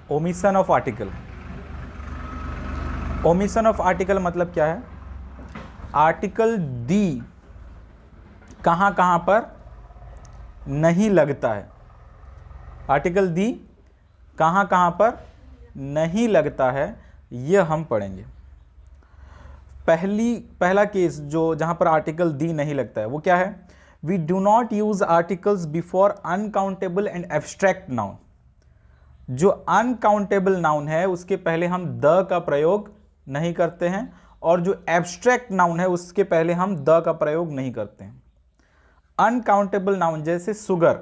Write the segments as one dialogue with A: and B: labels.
A: Omission of article. Omission of article मतलब क्या है? आर्टिकल दी कहाँ कहाँ पर नहीं लगता है। आर्टिकल दी कहाँ कहाँ पर नहीं लगता है, यह हम पढ़ेंगे। पहला केस जो जहां पर आर्टिकल दी नहीं लगता है वो क्या है? We do not use articles before uncountable and abstract noun. जो अनकाउंटेबल नाउन है उसके पहले हम द का प्रयोग नहीं करते हैं, और जो एब्स्ट्रैक्ट नाउन है उसके पहले हम द का प्रयोग नहीं करते हैं। अनकाउंटेबल नाउन जैसे सुगर,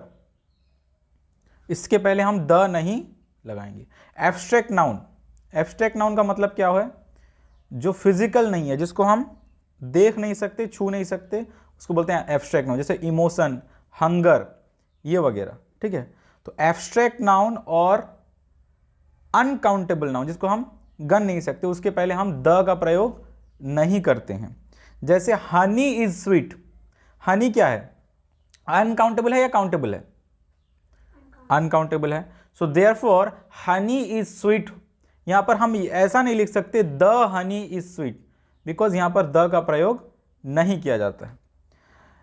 A: इसके पहले हम द नहीं लगाएंगे। एब्स्ट्रैक्ट नाउन, एब्स्ट्रैक्ट नाउन का मतलब क्या है? जो फिजिकल नहीं है, जिसको हम देख नहीं सकते, छू नहीं सकते, उसको बोलते हैं एब्स्ट्रैक्ट नाउन। जैसे इमोशन, हंगर, ये वगैरह। ठीक है, तो एब्स्ट्रैक्ट नाउन और अनकाउंटेबल नाउन जिसको हम गन नहीं सकते, उसके पहले हम द का प्रयोग नहीं करते हैं। जैसे हनी इज स्वीट। हनी क्या है? अनकाउंटेबल है या काउंटेबल है? अनकाउंटेबल है। So therefore honey is sweet, यहां पर हम ऐसा नहीं लिख सकते the honey is sweet, because यहां पर द का प्रयोग नहीं किया जाता है।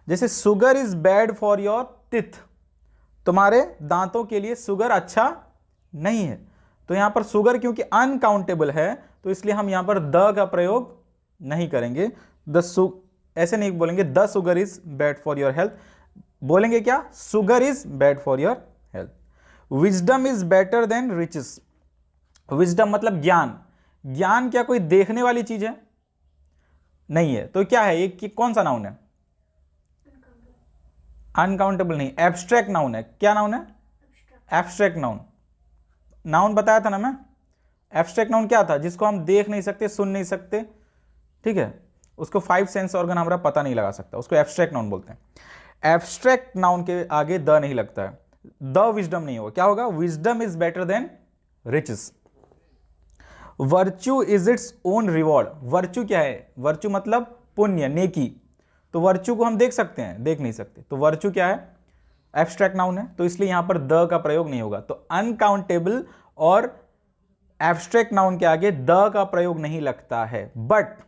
A: जैसे sugar is bad for your teeth, तुम्हारे दांतों के लिए शुगर अच्छा नहीं है। तो यहां पर शुगर क्योंकि अनकाउंटेबल है, तो इसलिए हम यहां पर द का प्रयोग नहीं करेंगे। ऐसे नहीं बोलेंगे the sugar is bad for your health, बोलेंगे क्या? Sugar is bad for your health. Wisdom is better than riches. Wisdom मतलब ज्ञान। ज्ञान क्या कोई देखने वाली चीज है? नहीं है। तो क्या है ये, कौन सा नाउन है? अनकाउंटेबल नहीं, एब्स्ट्रैक्ट नाउन है। क्या नाउन है? Abstract noun. नाउन बताया था ना मैं। एब्स्ट्रैक्ट नाउन क्या था? जिसको हम देख नहीं सकते, सुन नहीं सकते, ठीक है, उसको 5 सेंस ऑर्गन हमारा पता नहीं लगा सकता, उसको एब्स्ट्रैक्ट नाउन बोलते हैं। एब्स्ट्रैक्ट नाउन के आगे द नहीं लगता है, द विजडम नहीं होगा। क्या होगा? Wisdom is better than riches. Virtue is its own reward. Virtue क्या है? वर्च्यू मतलब पुण्य, नेकी। तो वर्च्यू को हम देख सकते हैं, देख नहीं सकते। तो वर्च्यू क्या है? एब्स्ट्रैक्ट नाउन है, तो इसलिए यहां पर द का प्रयोग नहीं होगा। तो अनकाउंटेबल और एब्स्ट्रैक्ट नाउन के आगे द का प्रयोग नहीं लगता है। But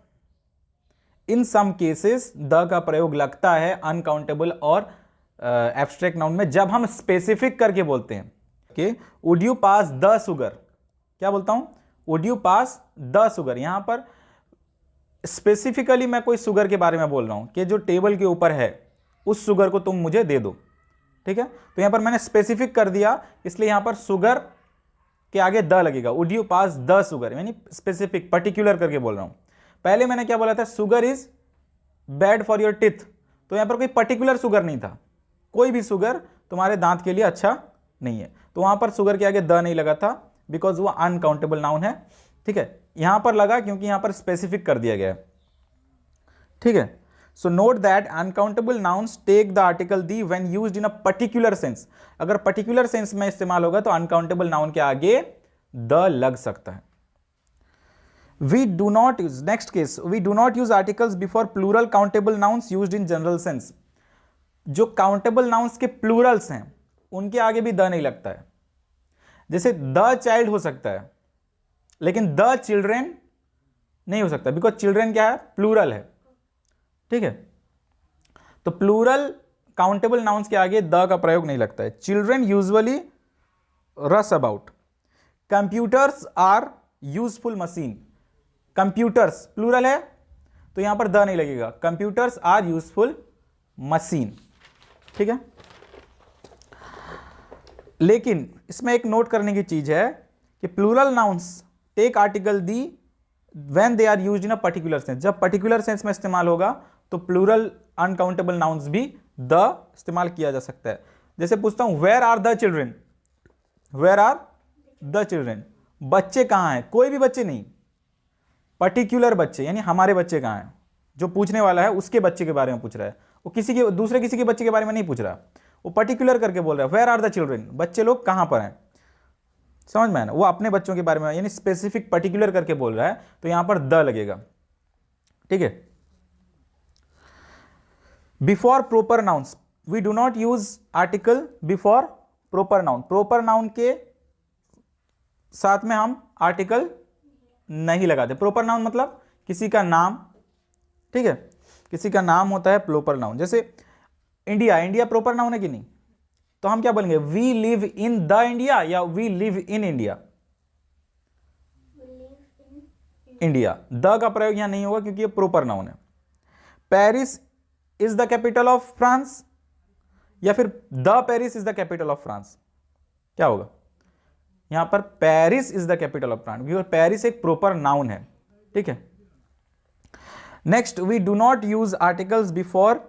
A: in some cases the का प्रयोग लगता है अनकाउंटेबल और एब्स्ट्रैक्ट नाउन में, जब हम स्पेसिफिक करके बोलते हैं कि would you pass the sugar. क्या बोलता हूं? Would you pass the sugar. यहां पर स्पेसिफिकली मैं कोई शुगर के बारे में बोल रहा हूं कि जो टेबल के ऊपर है उस शुगर को तुम मुझे दे दो। ठीक है, तो यहां पर मैंने स्पेसिफिक कर दिया, इसलिए यहां पर शुगर के आगे द लगेगा। Would you pass the sugar, यानी स्पेसिफिक, पर्टिकुलर करके बोल रहा हूं। पहले मैंने क्या बोला था? Sugar is bad for your teeth, तो यहां पर कोई पर्टिकुलर शुगर नहीं था, कोई भी शुगर तुम्हारे दांत के लिए अच्छा नहीं है, तो वहां पर शुगर के आगे द नहीं लगा था, बिकॉज वो अनकाउंटेबल नाउन है। ठीक है, यहां पर लगा क्योंकि यहां पर स्पेसिफिक कर दिया गया है। ठीक है, so note that uncountable nouns take the article the when used in a particular sense. अगर पर्टिकुलर सेंस में इस्तेमाल होगा तो अनकाउंटेबल नाउन के आगे द लग सकता है। We do not use, next case, we do not use articles before plural countable nouns used in general sense. जो काउंटेबल नाउन्स के प्लूरल्स हैं उनके आगे भी द नहीं लगता है। जैसे द चाइल्ड हो सकता है, लेकिन द चिल्ड्रेन नहीं हो सकता, बिकॉज चिल्ड्रेन क्या है? प्लूरल है। ठीक है, तो प्लूरल काउंटेबल नाउन्स के आगे द का प्रयोग नहीं लगता है। Children usually rush about. Computers are useful machine. Computers plural है, तो यहां पर द नहीं लगेगा। Computers are useful machine. ठीक है, लेकिन इसमें एक नोट करने की चीज है कि plural nouns take article the when they are used in a particular sense. जब पर्टिकुलर सेंस में इस्तेमाल होगा तो प्लूरल अनकाउंटेबल नाउन्स भी द इस्तेमाल किया जा सकता है। जैसे पूछता हूं where are the children, where are the children, बच्चे कहां हैं? कोई भी बच्चे नहीं, पर्टिकुलर बच्चे, यानी हमारे बच्चे कहां हैं। जो पूछने वाला है उसके बच्चे के बारे में पूछ रहा है, वो किसी के दूसरे किसी के बच्चे के बारे में नहीं पूछ रहा, वो पर्टिकुलर करके बोल रहा है वेयर आर द चिल्ड्रेन, बच्चे लोग कहां पर हैं। समझ में आया ना? वो अपने बच्चों के बारे में, यानी स्पेसिफिक पर्टिकुलर करके बोल रहा है, तो यहां पर द लगेगा। ठीक है, before proper nouns we do not use article before proper noun. Proper noun के साथ में हम आर्टिकल नहीं लगाते। प्रॉपर नाउन मतलब किसी का नाम, ठीक है, किसी का नाम होता है प्रॉपर नाउन। जैसे इंडिया, इंडिया प्रॉपर नाउन है कि नहीं, तो हम क्या बोलेंगे, we live in the India या we live in India? India. The का प्रयोग यहां नहीं होगा क्योंकि ये प्रॉपर नाउन है। Paris is the capital of France या फिर the Paris is the capital of France, क्या होगा? यहां पर Paris is the capital of France क्योंकि पेरिस एक प्रॉपर नाउन है, ठीक है। Next, we do not use articles before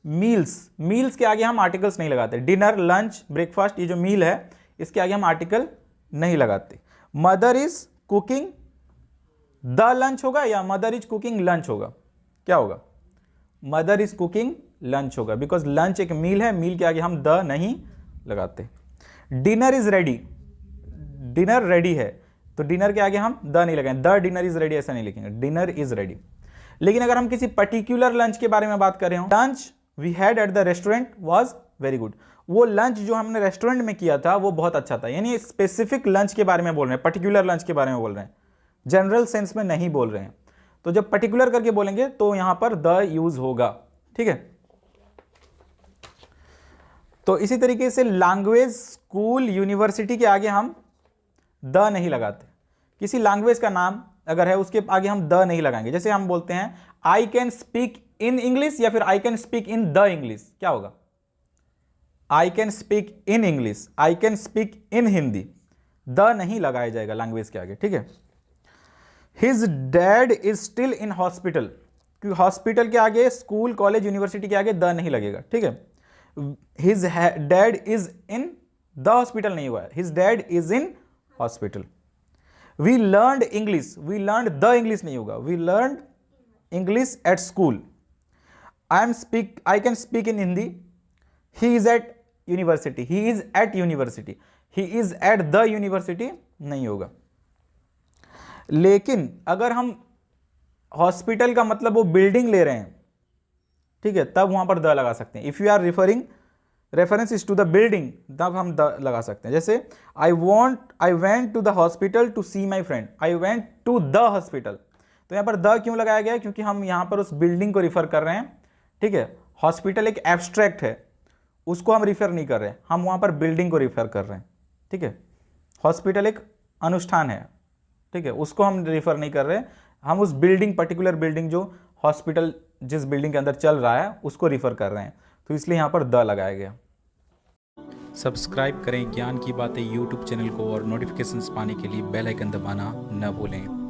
A: meals. Meals के आगे हम आर्टिकल्स नहीं लगाते। डिनर, लंच, ब्रेकफास्ट, ये जो मील है इसके आगे हम आर्टिकल नहीं लगाते। Mother is cooking the lunch होगा या मदर इज कुकिंग लंच होगा? क्या होगा? मदर इज कुकिंग लंच होगा बिकॉज लंच एक मील है, मील के आगे हम द नहीं लगाते। Dinner is ready, dinner ready है तो डिनर के आगे हम द नहीं लगाएंगे, द डिनर इज रेडी ऐसा नहीं लिखेंगे, डिनर इज रेडी। लेकिन अगर हम किसी पर्टिकुलर लंच के बारे में बात कर रहे हो, lunch we had at the restaurant was very good, वो लंच जो हमने रेस्टोरेंट में किया था वो बहुत अच्छा था, यानी स्पेसिफिक लंच के बारे में बोल रहे हैं, पर्टिकुलर लंच के बारे में बोल रहे हैं, जनरल सेंस में नहीं बोल रहे हैं। तो जब पर्टिकुलर करके बोलेंगे तो यहां पर द यूज होगा, ठीक है। तो इसी तरीके से लैंग्वेज, स्कूल, यूनिवर्सिटी के आगे हम द नहीं लगाते। किसी लैंग्वेज का नाम अगर है उसके आगे हम द नहीं लगाएंगे। जैसे हम बोलते हैं आई कैन स्पीक इन इंग्लिश या फिर आई can speak in the English, क्या होगा? आई can speak in English, I can speak in Hindi, the नहीं लगाया जाएगा लैंग्वेज के आगे, ठीक है। His dad is still in hospital, क्योंकि हॉस्पिटल के आगे, स्कूल, कॉलेज, यूनिवर्सिटी के आगे द नहीं लगेगा, ठीक है। His dad is in the hospital नहीं हुआ है, his dad is in hospital. We learned English, we learned the English नहीं होगा, we learned English at school. I can speak in Hindi, he is at university, he is at university, he is at the university नहीं होगा। लेकिन अगर हम hospital का मतलब वो बिल्डिंग ले रहे हैं, ठीक है, तब वहां पर द लगा सकते हैं। If you are referring reference is to the building, तब हम द लगा सकते हैं। जैसे I went to the hospital to see my friend, I went to the hospital, तो यहां पर द क्यों लगाया गया? क्योंकि हम यहां पर उस बिल्डिंग को रिफर कर रहे हैं, ठीक है। हॉस्पिटल एक एब्स्ट्रैक्ट है, उसको हम रिफर नहीं कर रहे हैं, हम वहां पर बिल्डिंग को रिफर कर रहे हैं, ठीक है। हॉस्पिटल एक अनुष्ठान है, ठीक है, उसको हम रिफर नहीं कर रहे हैं, हम उस बिल्डिंग, पर्टिकुलर बिल्डिंग जो हॉस्पिटल जिस बिल्डिंग के अंदर चल रहा है उसको रिफर कर रहे हैं, तो इसलिए यहां पर द लगाया गया। सब्सक्राइब करें ज्ञान की बातें यूट्यूब चैनल को और नोटिफिकेशंस पाने के लिए बेल आइकन दबाना न भूलें।